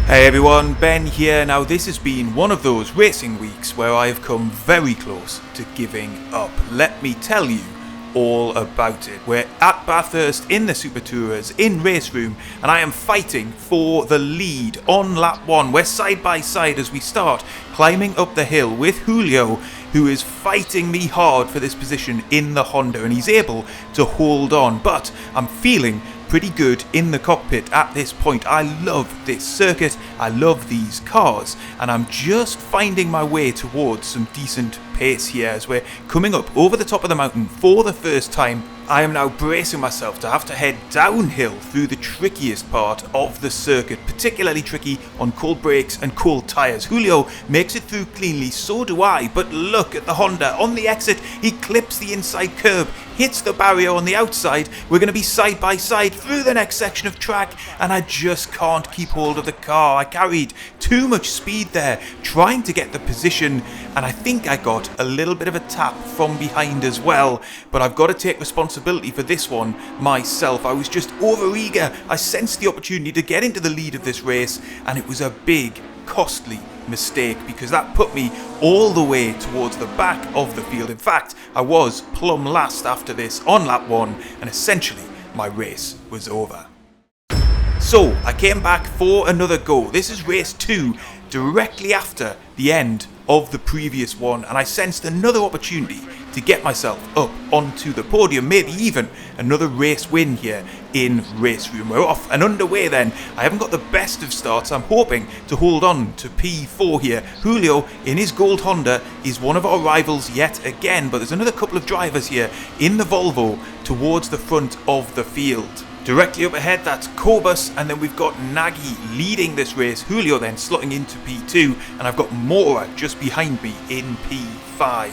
Hey everyone, Ben here. Now this has been one of those racing weeks where I have come very close to giving up. Let me tell you all about it. We're at Bathurst in the Super Tourers in RaceRoom and I am fighting for the lead on lap 1. We're side by side as we start climbing up the hill with Julio, who is fighting me hard for this position in the Honda, and he's able to hold on, but I'm feeling pretty good in the cockpit at this point. I love this circuit, I love these cars, and I'm just finding my way towards some decent pace here as we're coming up over the top of the mountain for the first time. I am now bracing myself to have to head downhill through the trickiest part of the circuit, particularly tricky on cold brakes and cold tyres. Julio makes it through cleanly, so do I, but look at the Honda. On the exit, he clips the inside curb, hits the barrier on the outside. We're going to be side by side through the next section of track, and I just can't keep hold of the car. I carried too much speed there, trying to get the position, and I think I got a little bit of a tap from behind as well, but I've got to take responsibility for this one myself. I was just overeager. I sensed the opportunity to get into the lead of this race, and it was a big, costly mistake because that put me all the way towards the back of the field. In fact, I was plumb last after this on lap 1, and essentially my race was over. So I came back for another go. This is race 2, directly after the end of the previous one, and I sensed another opportunity to get myself up onto the podium, maybe even another race win here in RaceRoom. We're off and underway then. I haven't got the best of starts. I'm hoping to hold on to P4 here. Julio in his gold Honda is one of our rivals yet again, but there's another couple of drivers here in the Volvo towards the front of the field. Directly up ahead, that's Cobus, and then we've got Nagy leading this race. Julio then slotting into P2, and I've got Mora just behind me in P5.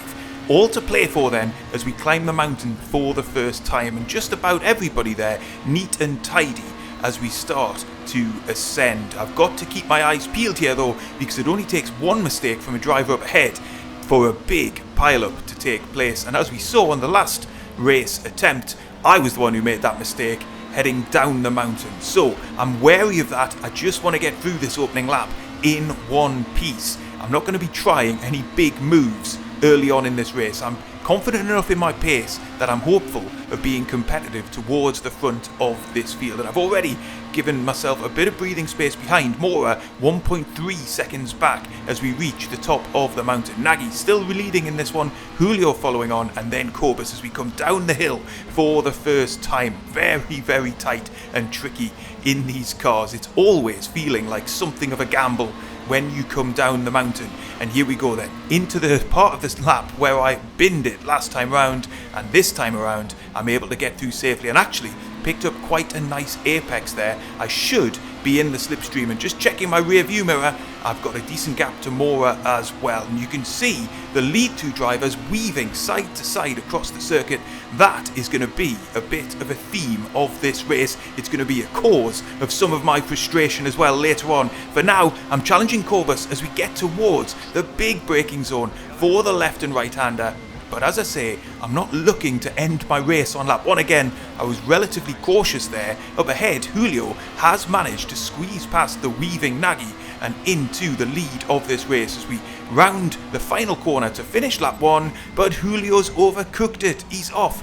All to play for then as we climb the mountain for the first time, and just about everybody there neat and tidy as we start to ascend. I've got to keep my eyes peeled here though, because it only takes one mistake from a driver up ahead for a big pile-up to take place, and as we saw on the last race attempt, I was the one who made that mistake heading down the mountain. So I'm wary of that. I just want to get through this opening lap in one piece. I'm not going to be trying any big moves early on in this race. I'm confident enough in my pace that I'm hopeful of being competitive towards the front of this field, and I've already given myself a bit of breathing space behind Mora, 1.3 seconds back as we reach the top of the mountain. Nagy still leading in this one, Julio following on, and then Cobus as we come down the hill for the first time. Very, very tight and tricky in these cars. It's always feeling like something of a gamble when you come down the mountain. And here we go then, into the part of this lap where I binned it last time round, and this time around I'm able to get through safely and actually picked up quite a nice apex there. I should be in the slipstream, and just checking my rear view mirror, I've got a decent gap to Mora as well, and you can see the lead two drivers weaving side to side across the circuit. That is going to be a bit of a theme of this race. It's going to be a cause of some of my frustration as well later on. For now, I'm challenging Cobus as we get towards the big braking zone for the left and right hander. But as I say, I'm not looking to end my race on lap 1 again. I was relatively cautious there. Up ahead, Julio has managed to squeeze past the weaving Nagy and into the lead of this race as we round the final corner to finish lap 1. But Julio's overcooked it. He's off,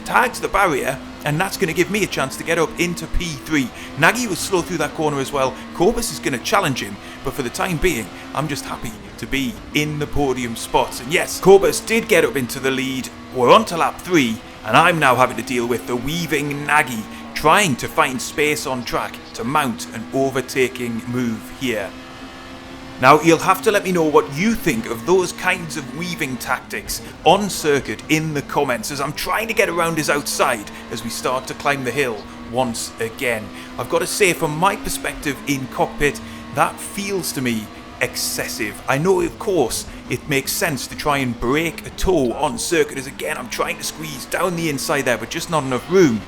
tags the barrier, and that's going to give me a chance to get up into P3. Nagy was slow through that corner as well. Cobus is going to challenge him, but for the time being, I'm just happy to be in the podium spots. And yes, Cobus did get up into the lead. We're on to lap 3, and I'm now having to deal with the weaving Nagy, trying to find space on track to mount an overtaking move here. Now, you'll have to let me know what you think of those kinds of weaving tactics on circuit in the comments, as I'm trying to get around his outside as we start to climb the hill once again. I've got to say, from my perspective in cockpit, that feels to me excessive. I know, of course, it makes sense to try and break a toe on circuit, as again I'm trying to squeeze down the inside there, but just not enough room.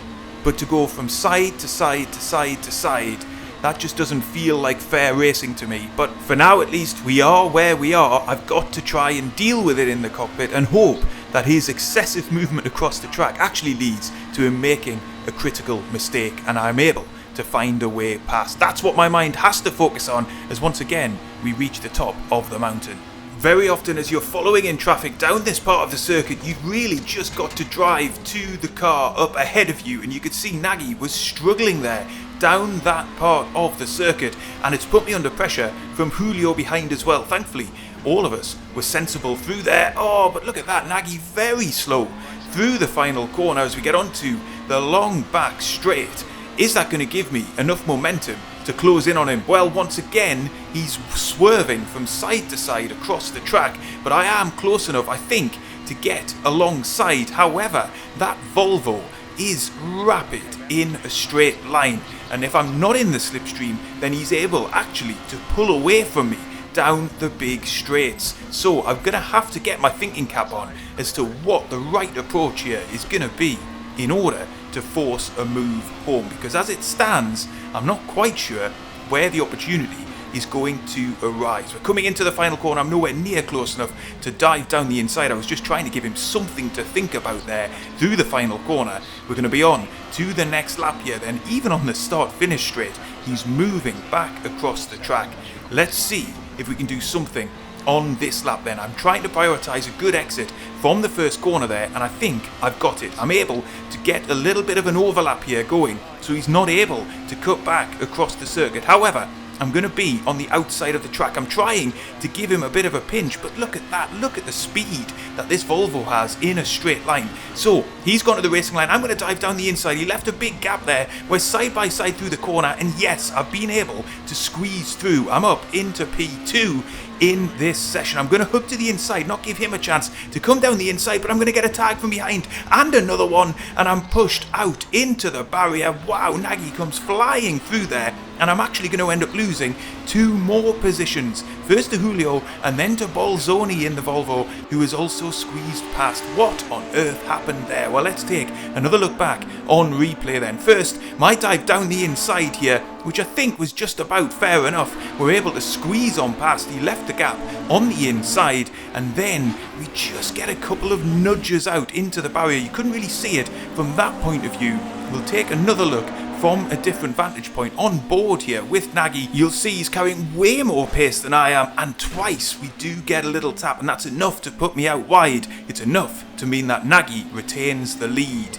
But to go from side to side to side to side, that just doesn't feel like fair racing to me. But for now at least, we are where we are. I've got to try and deal with it in the cockpit and hope that his excessive movement across the track actually leads to him making a critical mistake, and I'm able to find a way past. That's what my mind has to focus on as once again we reach the top of the mountain. Very often as you're following in traffic down this part of the circuit, you've really just got to drive to the car up ahead of you, and you could see Nagy was struggling there down that part of the circuit, and it's put me under pressure from Julio behind as well. Thankfully, all of us were sensible through there. Oh, but look at that, Nagy very slow through the final corner as we get onto the long back straight. Is that going to give me enough momentum to close in on him? Well, once again, he's swerving from side to side across the track, but I am close enough, I think, to get alongside. However, that Volvo is rapid in a straight line, and if I'm not in the slipstream, then he's able actually to pull away from me down the big straights. So I'm going to have to get my thinking cap on as to what the right approach here is going to be in order to force a move home, because as it stands, I'm not quite sure where the opportunity is going to arise. We're coming into the final corner. I'm nowhere near close enough to dive down the inside. I was just trying to give him something to think about there through the final corner. We're going to be on to the next lap here then. Even on the start-finish straight, he's moving back across the track. Let's see if we can do something on this lap then. I'm trying to prioritise a good exit from the first corner there, and I think I've got it. I'm able to get a little bit of an overlap here going, so he's not able to cut back across the circuit. However, I'm going to be on the outside of the track. I'm trying to give him a bit of a pinch, but look at that. Look at the speed that this Volvo has in a straight line. So he's gone to the racing line. I'm going to dive down the inside. He left a big gap there. We're side by side through the corner, and yes, I've been able to squeeze through. I'm up into P2 in this session. I'm going to hook to the inside, not give him a chance to come down the inside, but I'm going to get a tag from behind and another one, and I'm pushed out into the barrier. Wow, Nagy comes flying through there, and I'm actually going to end up losing 2 more positions. First to Julio and then to Bolzoni in the Volvo, who is also squeezed past. What on earth happened there? Well, let's take another look back on replay then. First, my dive down the inside here, which I think was just about fair enough. We're able to squeeze on past. He left the gap on the inside, and then we just get a couple of nudges out into the barrier. You couldn't really see it from that point of view. We'll take another look from a different vantage point on board here with Nagy. You'll see he's carrying way more pace than I am, and twice we do get a little tap, and that's enough to put me out wide. It's enough to mean that Nagy retains the lead.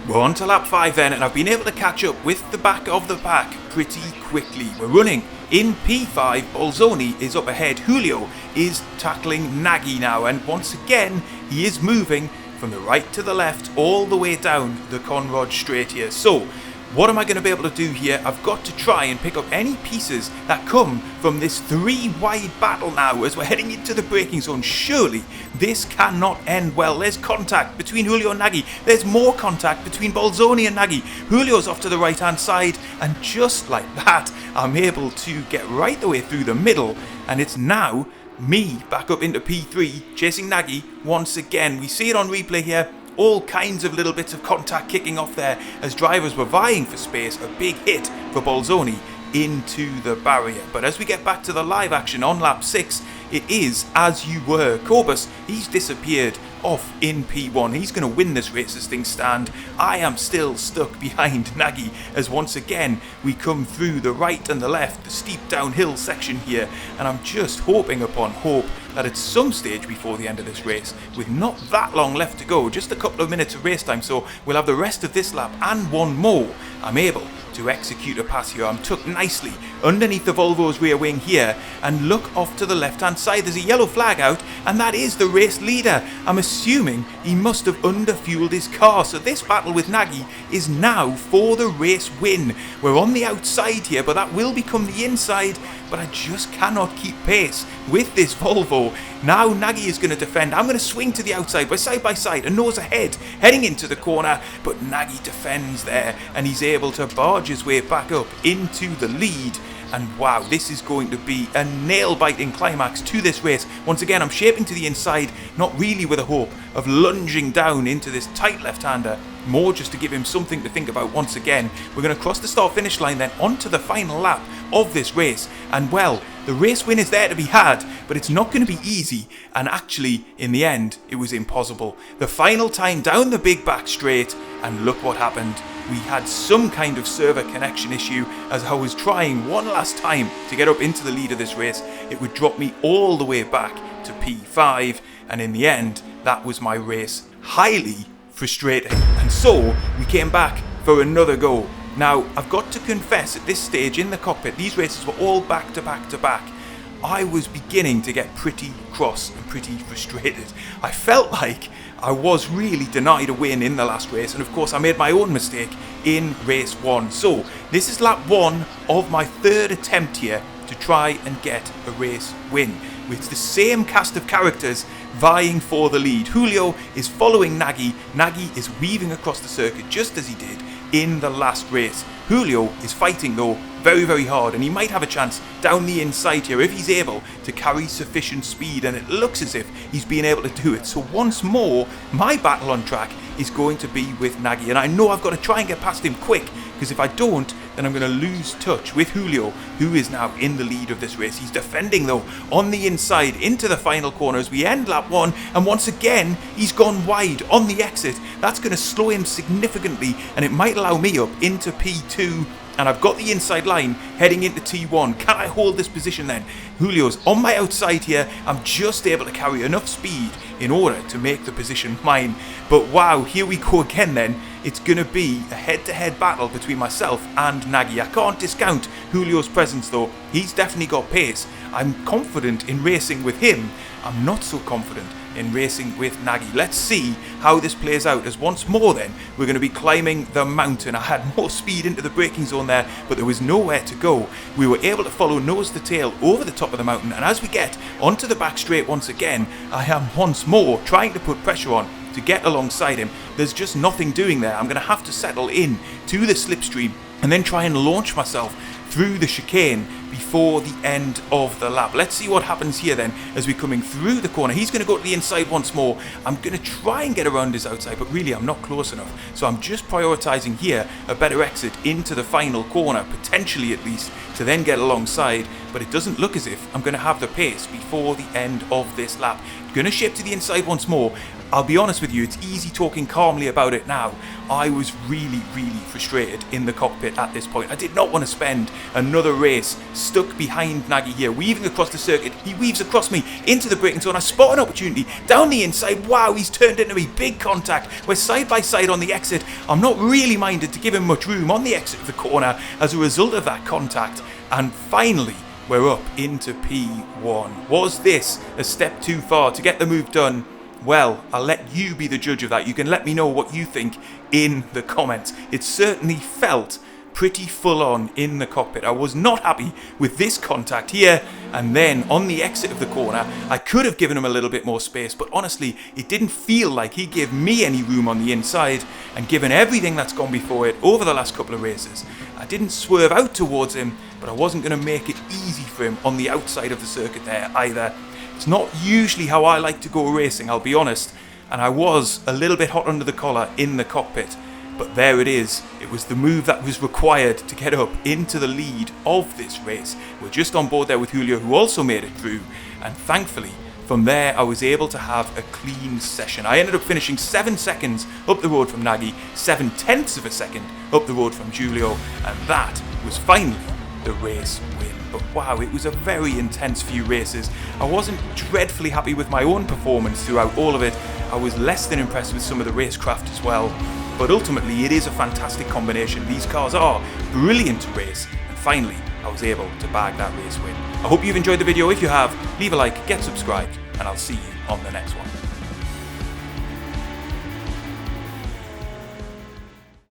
We're on to lap 5 then, and I've been able to catch up with the back of the pack pretty quickly. We're running in P5, Bolzoni is up ahead, Julio is tackling Nagy now, and once again he is moving from the right to the left all the way down the Conrod straight here. So what am I going to be able to do here? I've got to try and pick up any pieces that come from this 3-wide battle now as we're heading into the braking zone. Surely this cannot end well. There's contact between Julio and Nagy. There's more contact between Bolzoni and Nagy. Julio's off to the right hand side, and just like that I'm able to get right the way through the middle, and it's now me back up into P3 chasing Nagy once again. We see it on replay here. All kinds of little bits of contact kicking off there as drivers were vying for space. A big hit for Bolzoni into the barrier. But as we get back to the live action on lap 6, it is as you were. Corbus, he's disappeared off in P1. He's going to win this race as things stand. I am still stuck behind Nagy as once again we come through the right and the left, the steep downhill section here, and I'm just hoping upon hope that at some stage before the end of this race, with not that long left to go, just a couple of minutes of race time, so we'll have the rest of this lap and one more, I'm able to execute a pass here. I'm tucked nicely underneath the Volvo's rear wing here, and look off to the left hand side. There's a yellow flag out, and that is the race leader. I'm assuming he must have underfueled his car, so this battle with Nagy is now for the race win. We're on the outside here, but that will become the inside, but I just cannot keep pace with this Volvo. Now Nagy is going to defend. I'm going to swing to the outside. We're side by side, a nose ahead, heading into the corner, but Nagy defends there, and he's able to barge his way back up into the lead. And wow, this is going to be a nail-biting climax to this race. Once again, I'm shaping to the inside, not really with a hope of lunging down into this tight left-hander, more just to give him something to think about once again. We're going to cross the start-finish line then onto the final lap of this race. And well, the race win is there to be had, but it's not going to be easy. And actually, in the end, it was impossible. The final time down the big back straight, and look what happened. we had some kind of server connection issue as I was trying one last time to get up into the lead of this race. It would drop me all the way back to P5, and in the end, that was my race. Highly frustrating. And so, we came back for another go. Now, I've got to confess at this stage in the cockpit, these races were all back to back to back. I was beginning to get pretty cross and pretty frustrated. I felt like I was really denied a win in the last race, and of course I made my own mistake in race 1. So this is lap 1 of my third attempt here to try and get a race win, with the same cast of characters vying for the lead. Julio is following Nagy. Nagy is weaving across the circuit just as he did in the last race. Julio is fighting though very hard, and he might have a chance down the inside here if he's able to carry sufficient speed, and it looks as if he's been able to do it. So once more, my battle on track is going to be with Nagy, and I know I've got to try and get past him quick, because if I don't, then I'm going to lose touch with Julio, who is now in the lead of this race. He's defending though on the inside into the final corner as we end lap 1, and once again he's gone wide on the exit. That's going to slow him significantly, and it might allow me up into P2, and I've got the inside line heading into T1. Can I hold this position then? Julio's on my outside here. I'm just able to carry enough speed in order to make the position mine. But wow, here we go again then. It's going to be a head-to-head battle between myself and Nagy. I can't discount Julio's presence though. He's definitely got pace. I'm confident in racing with him. I'm not so confident in racing with Nagy. Let's see how this plays out, as once more then we're going to be climbing the mountain. I had more speed into the braking zone there, but there was nowhere to go. We were able to follow nose to tail over the top of the mountain, and as we get onto the back straight once again, I am once more trying to put pressure on to get alongside him. There's just nothing doing there. I'm going to have to settle in to the slipstream and then try and launch myself through the chicane before the end of the lap. Let's see what happens here then as we're coming through the corner. He's going to go to the inside once more. I'm going to try and get around his outside, but really I'm not close enough. So I'm just prioritising here a better exit into the final corner, potentially at least, to then get alongside. But it doesn't look as if I'm going to have the pace before the end of this lap. Going to shape to the inside once more. I'll be honest with you, it's easy talking calmly about it now. I was really frustrated in the cockpit at this point. I did not want to spend another race stuck behind Nagy here, weaving across the circuit. He weaves across me into the braking zone. I spot an opportunity down the inside. Wow, he's turned into me. Big contact. We're side by side on the exit. I'm not really minded to give him much room on the exit of the corner as a result of that contact. And finally, we're up into P1. Was this a step too far to get the move done? Well, I'll let you be the judge of that. You can let me know what you think in the comments. It certainly felt pretty full on in the cockpit. I was not happy with this contact here, and then on the exit of the corner I could have given him a little bit more space, but honestly it didn't feel like he gave me any room on the inside, and given everything that's gone before it over the last couple of races, I didn't swerve out towards him, but I wasn't going to make it easy for him on the outside of the circuit there either. It's not usually how I like to go racing, I'll be honest, and I was a little bit hot under the collar in the cockpit. But there it is. It was the move that was required to get up into the lead of this race. We're just on board there with Julio, who also made it through, and thankfully from there I was able to have a clean session. I ended up finishing 7 seconds up the road from Nagy, 0.7 of a second up the road from Julio, and that was finally the race win. But wow, it was a very intense few races. I wasn't dreadfully happy with my own performance throughout all of it. I was less than impressed with some of the racecraft as well. But ultimately it is a fantastic combination. These cars are brilliant to race, and finally I was able to bag that race win. I hope you've enjoyed the video. If you have, leave a like, get subscribed, and I'll see you on the next one.